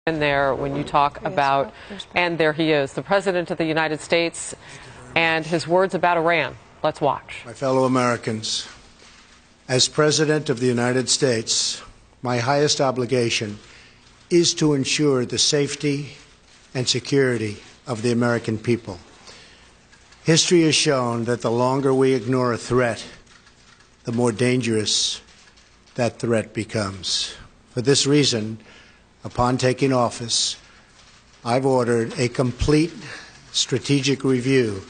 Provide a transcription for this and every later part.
in there when you talk about, and there he is, the President of the United States, and his words about Iran. Let's watch. My fellow Americans, as President of the United States, my highest obligation is to ensure the safety and security of the American people. History has shown that the longer we ignore a threat, the more dangerous that threat becomes. For this reason, upon taking office, I've ordered a complete strategic review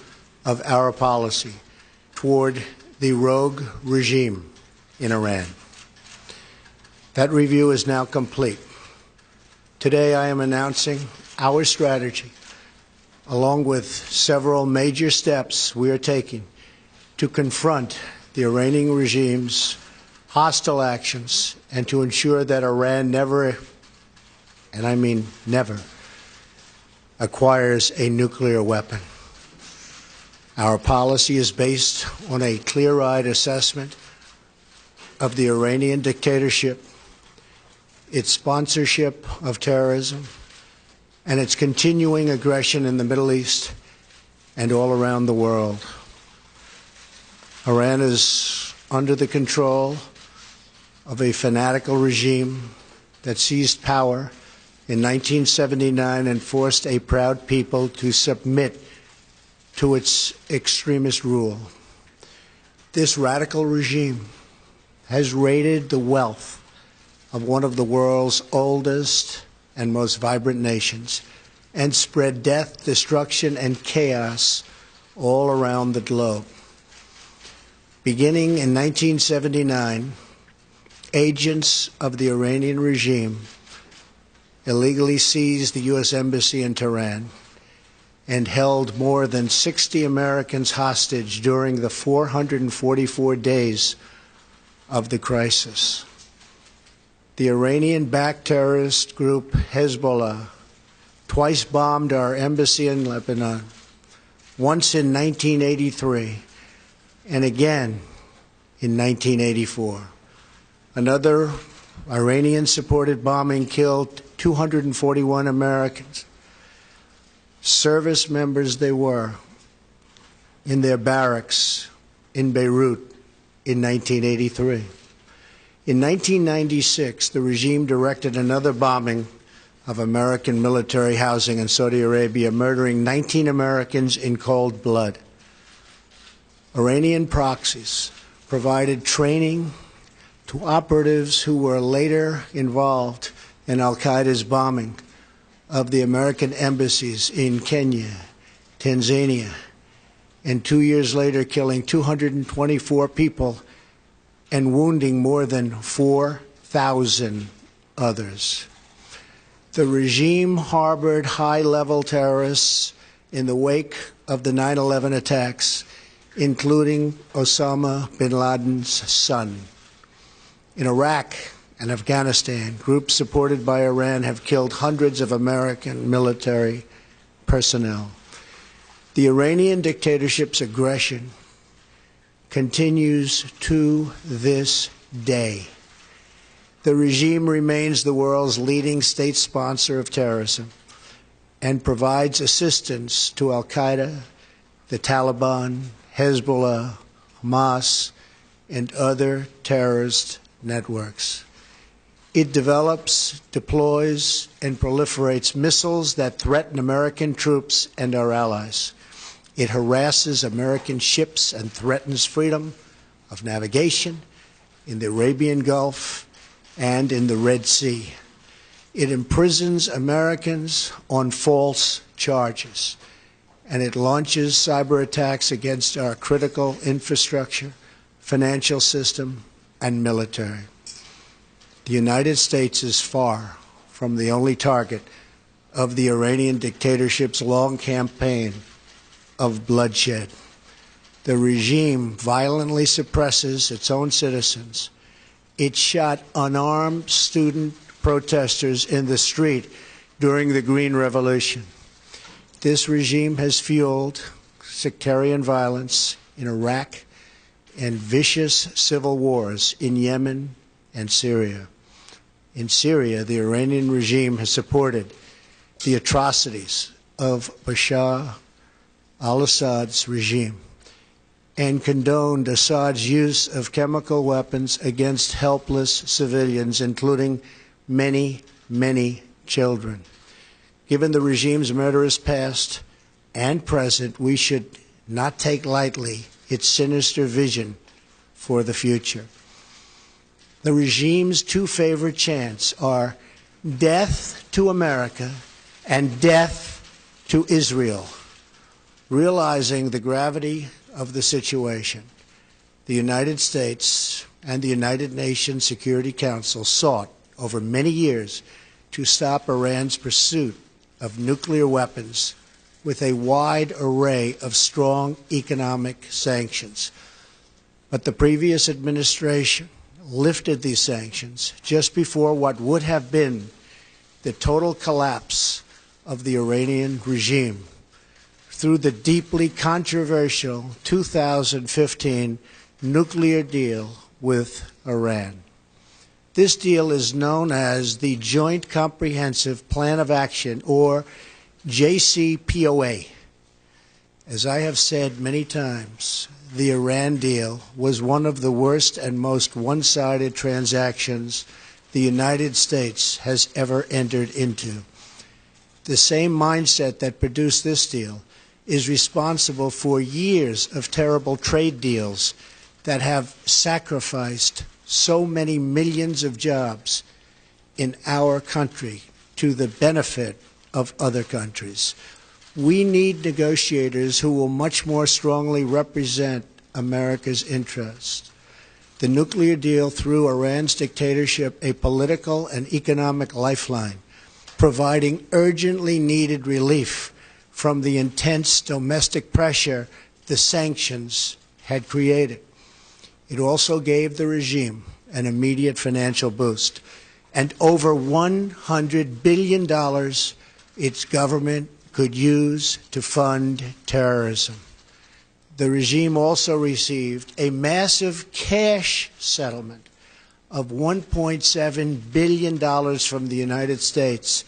of our policy toward the rogue regime in Iran. That review is now complete. Today I am announcing our strategy, along with several major steps we are taking to confront the Iranian regime's hostile actions and to ensure that Iran never, and I mean never, acquires a nuclear weapon. Our policy is based on a clear-eyed assessment of the Iranian dictatorship, its sponsorship of terrorism, and its continuing aggression in the Middle East and all around the world. Iran is under the control of a fanatical regime that seized power in 1979 and forced a proud people to submit to its extremist rule. This radical regime has raided the wealth of one of the world's oldest and most vibrant nations and spread death, destruction, and chaos all around the globe. Beginning in 1979, agents of the Iranian regime illegally seized the U.S. Embassy in Tehran and held more than 60 Americans hostage during the 444 days of the crisis. The Iranian-backed terrorist group Hezbollah twice bombed our embassy in Lebanon, once in 1983 and again in 1984. Another Iranian-supported bombing killed 241 Americans. Service members they were in their barracks in Beirut in 1983. In 1996, the regime directed another bombing of American military housing in Saudi Arabia, murdering 19 Americans in cold blood. Iranian proxies provided training to operatives who were later involved in al-Qaeda's bombing of the American embassies in Kenya, Tanzania, and 2 years later killing 224 people and wounding more than 4,000 others. The regime harbored high-level terrorists in the wake of the 9/11 attacks, including Osama bin Laden's son. In Iraq and Afghanistan, groups supported by Iran have killed hundreds of American military personnel. The Iranian dictatorship's aggression continues to this day. The regime remains the world's leading state sponsor of terrorism and provides assistance to al-Qaeda, the Taliban, Hezbollah, Hamas, and other terrorist networks. It develops, deploys, and proliferates missiles that threaten American troops and our allies. It harasses American ships and threatens freedom of navigation in the Arabian Gulf and in the Red Sea. It imprisons Americans on false charges, and it launches cyber attacks against our critical infrastructure, financial system, and military. The United States is far from the only target of the Iranian dictatorship's long campaign of bloodshed. The regime violently suppresses its own citizens. It shot unarmed student protesters in the street during the Green Revolution. This regime has fueled sectarian violence in Iraq and vicious civil wars in Yemen and Syria. in Syria, the Iranian regime has supported the atrocities of Bashar al-Assad's regime and condoned Assad's use of chemical weapons against helpless civilians, including many, many children. Given the regime's murderous past and present, we should not take lightly its sinister vision for the future. The regime's two favorite chants are death to America and death to Israel. Realizing the gravity of the situation, the United States and the United Nations Security Council sought over many years to stop Iran's pursuit of nuclear weapons with a wide array of strong economic sanctions. But the previous administration lifted these sanctions just before what would have been the total collapse of the Iranian regime through the deeply controversial 2015 nuclear deal with Iran. This deal is known as the Joint Comprehensive Plan of Action, or JCPOA. As I have said many times, the Iran deal was one of the worst and most one-sided transactions the United States has ever entered into. The same mindset that produced this deal is responsible for years of terrible trade deals that have sacrificed so many millions of jobs in our country to the benefit of other countries. We need negotiators who will much more strongly represent America's interests. The nuclear deal threw Iran's dictatorship a political and economic lifeline, providing urgently needed relief from the intense domestic pressure the sanctions had created. It also gave the regime an immediate financial boost, and over $100 billion its government could use to fund terrorism. The regime also received a massive cash settlement of $1.7 billion from the United States,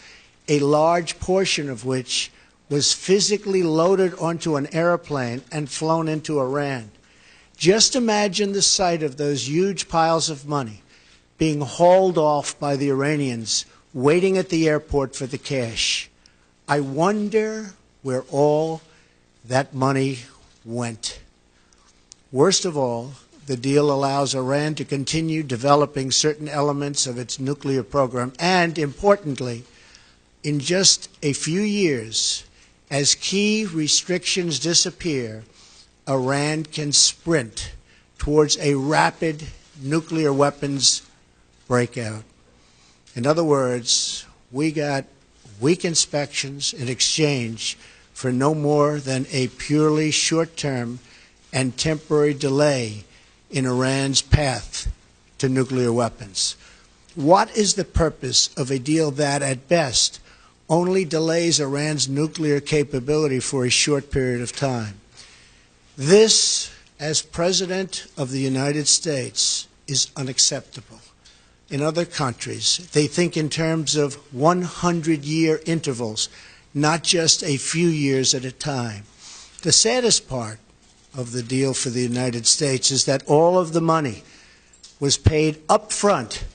a large portion of which was physically loaded onto an airplane and flown into Iran. Just imagine the sight of those huge piles of money being hauled off by the Iranians, waiting at the airport for the cash. I wonder where all that money went. Worst of all, the deal allows Iran to continue developing certain elements of its nuclear program, and importantly, in just a few years, as key restrictions disappear, Iran can sprint towards a rapid nuclear weapons breakout. In other words, we got weak inspections in exchange for no more than a purely short-term and temporary delay in Iran's path to nuclear weapons. What is the purpose of a deal that, at best, only delays Iran's nuclear capability for a short period of time? This, as President of the United States, is unacceptable. In other countries, they think in terms of 100-year intervals, not just a few years at a time. The saddest part of the deal for the United States is that all of the money was paid up front,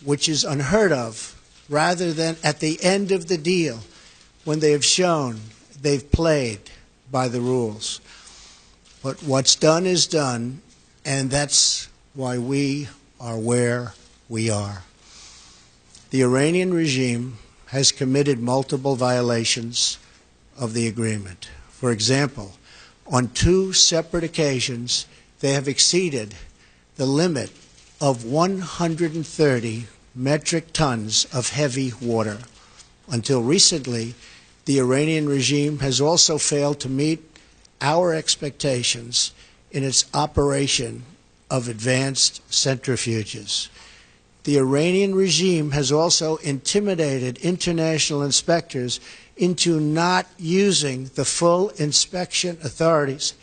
which is unheard of, rather than at the end of the deal when they have shown they've played by the rules. But what's done is done, and that's why we are where we are. The Iranian regime has committed multiple violations of the agreement. For example, on 2 separate occasions, they have exceeded the limit of 130 metric tons of heavy water. Until recently, the Iranian regime has also failed to meet our expectations in its operation of advanced centrifuges. The Iranian regime has also intimidated international inspectors into not using the full inspection authorities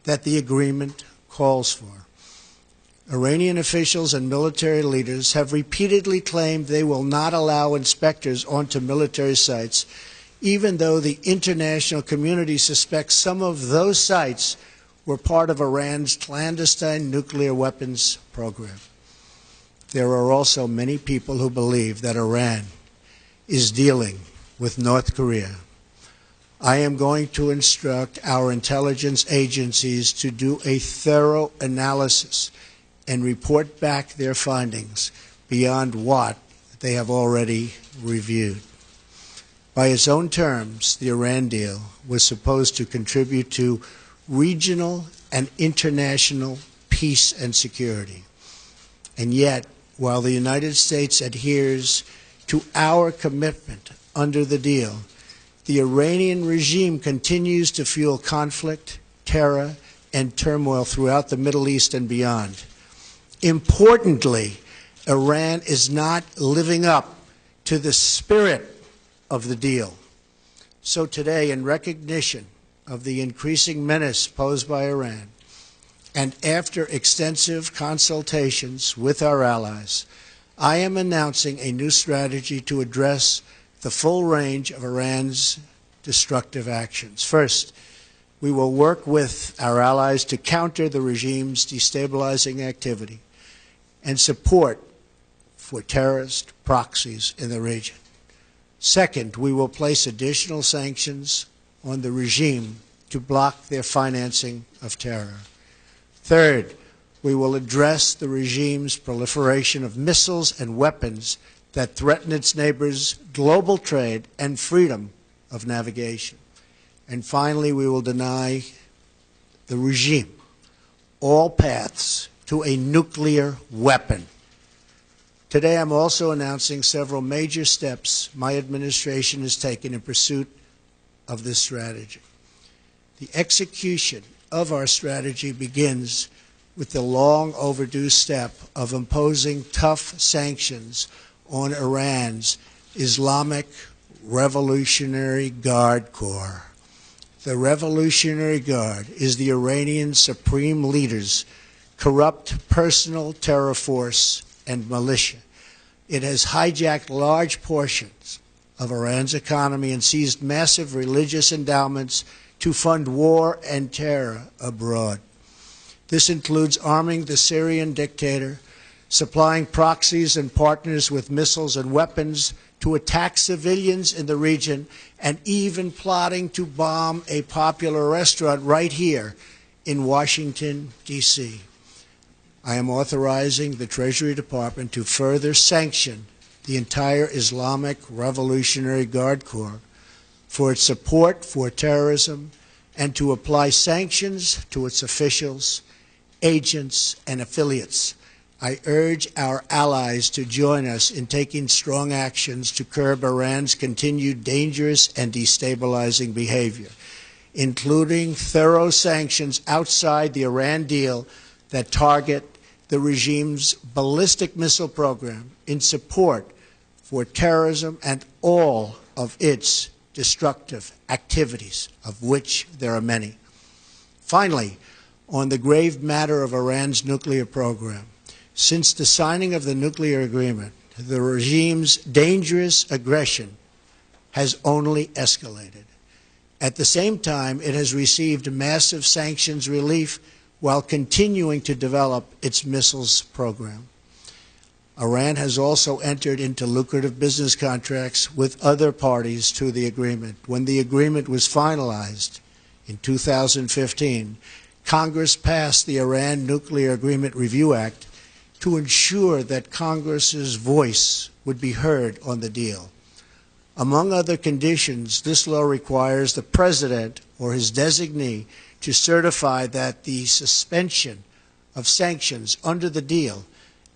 that the agreement calls for. Iranian officials and military leaders have repeatedly claimed they will not allow inspectors onto military sites, even though the international community suspects some of those sites were part of Iran's clandestine nuclear weapons program. There are also many people who believe that Iran is dealing with North Korea. I am going to instruct our intelligence agencies to do a thorough analysis and report back their findings beyond what they have already reviewed. By its own terms, the Iran deal was supposed to contribute to regional and international peace and security. And yet, while the United States adheres to our commitment under the deal, the Iranian regime continues to fuel conflict, terror, and turmoil throughout the Middle East and beyond. Importantly, Iran is not living up to the spirit of the deal. So today, in recognition of the increasing menace posed by Iran, and after extensive consultations with our allies, I am announcing a new strategy to address the full range of Iran's destructive actions. First, we will work with our allies to counter the regime's destabilizing activity and support for terrorist proxies in the region. Second, we will place additional sanctions on the regime to block their financing of terror. Third, we will address the regime's proliferation of missiles and weapons that threaten its neighbors' global trade and freedom of navigation. And finally, we will deny the regime all paths to a nuclear weapon. Today, I'm also announcing several major steps my administration has taken in pursuit of this strategy. The execution of our strategy begins with the long overdue step of imposing tough sanctions on Iran's Islamic Revolutionary Guard Corps. The Revolutionary Guard is the Iranian Supreme Leader's corrupt personal terror force and militia. It has hijacked large portions of Iran's economy and seized massive religious endowments to fund war and terror abroad. This includes arming the Syrian dictator, supplying proxies and partners with missiles and weapons to attack civilians in the region, and even plotting to bomb a popular restaurant right here in Washington, D.C. I am authorizing the Treasury Department to further sanction the entire Islamic Revolutionary Guard Corps for its support for terrorism and to apply sanctions to its officials, agents, and affiliates. I urge our allies to join us in taking strong actions to curb Iran's continued dangerous and destabilizing behavior, including thorough sanctions outside the Iran deal that target the regime's ballistic missile program in support for terrorism and all of its destructive activities, of which there are many. Finally, on the grave matter of Iran's nuclear program, since the signing of the nuclear agreement, the regime's dangerous aggression has only escalated. At the same time, it has received massive sanctions relief while continuing to develop its missiles program. Iran has also entered into lucrative business contracts with other parties to the agreement. When the agreement was finalized in 2015, Congress passed the Iran Nuclear Agreement Review Act to ensure that Congress's voice would be heard on the deal. Among other conditions, this law requires the President or his designee to certify that the suspension of sanctions under the deal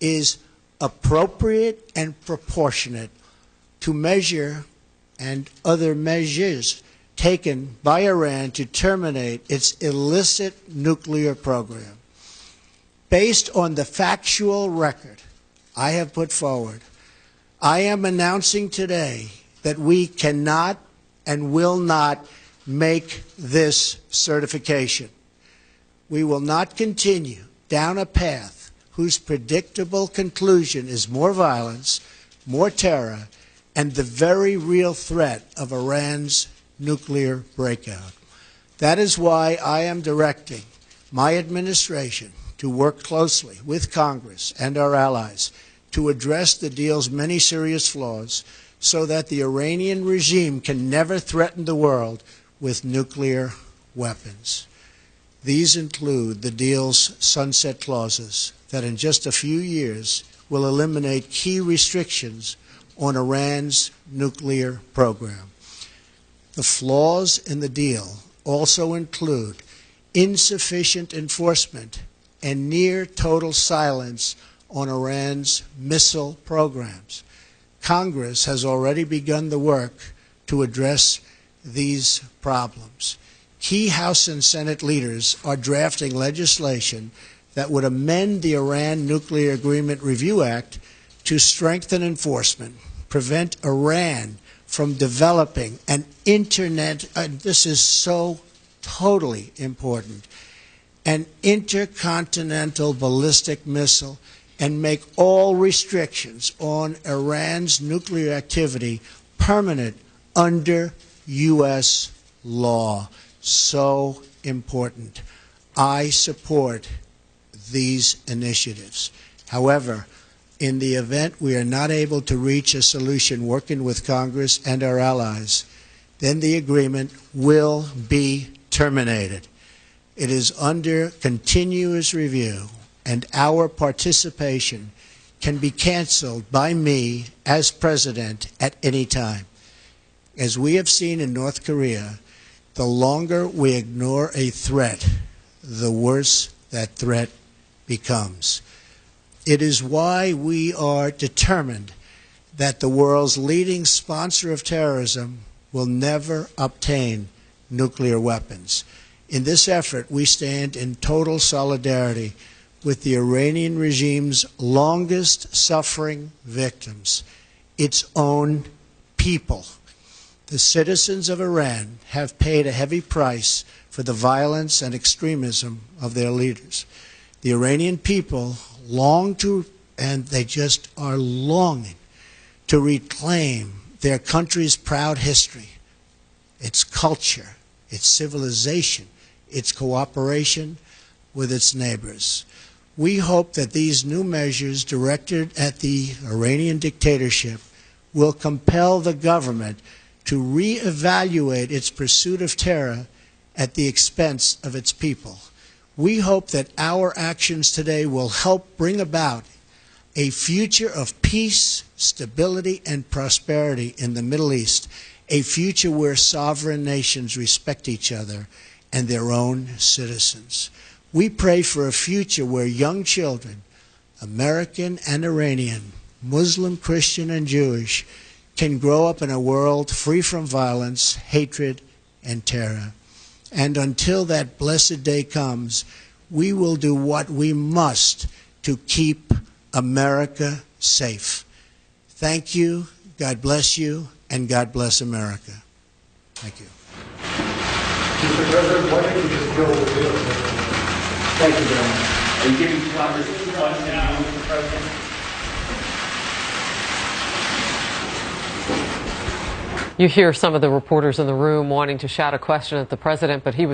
is appropriate and proportionate to measure and other measures taken by Iran to terminate its illicit nuclear program. Based on the factual record I have put forward, I am announcing today that we cannot and will not make this certification. We will not continue down a path whose predictable conclusion is more violence, more terror, and the very real threat of Iran's nuclear breakout. That is why I am directing my administration to work closely with Congress and our allies to address the deal's many serious flaws so that the Iranian regime can never threaten the world with nuclear weapons. These include the deal's sunset clauses that in just a few years will eliminate key restrictions on Iran's nuclear program. The flaws in the deal also include insufficient enforcement and near total silence on Iran's missile programs. Congress has already begun the work to address these problems. Key House and Senate leaders are drafting legislation that would amend the Iran Nuclear Agreement Review Act to strengthen enforcement, prevent Iran from developing an internet, this is so totally important, an intercontinental ballistic missile, and make all restrictions on Iran's nuclear activity permanent under U.S. law. So important. I support these initiatives. However, in the event we are not able to reach a solution working with Congress and our allies, then the agreement will be terminated. It is under continuous review, and our participation can be canceled by me as president at any time. As we have seen in North Korea, the longer we ignore a threat, the worse that threat becomes. It is why we are determined that the world's leading sponsor of terrorism will never obtain nuclear weapons. In this effort, we stand in total solidarity with the Iranian regime's longest-suffering victims, its own people. The citizens of Iran have paid a heavy price for the violence and extremism of their leaders. The Iranian people long to, and they just are longing to reclaim their country's proud history, its culture, its civilization, its cooperation with its neighbors. We hope that these new measures directed at the Iranian dictatorship will compel the government to reevaluate its pursuit of terror at the expense of its people. We hope that our actions today will help bring about a future of peace, stability, and prosperity in the Middle East, a future where sovereign nations respect each other and their own citizens. We pray for a future where young children, American and Iranian, Muslim, Christian, and Jewish, can grow up in a world free from violence, hatred, and terror. And until that blessed day comes, we will do what we must to keep America safe. Thank you, God bless you, and God bless America. Thank you. Mr. President, why don't you just go with the bill? Thank you very much. Are you giving Congress one now, Mr. President? You hear some of the reporters in the room wanting to shout a question at the president, but he was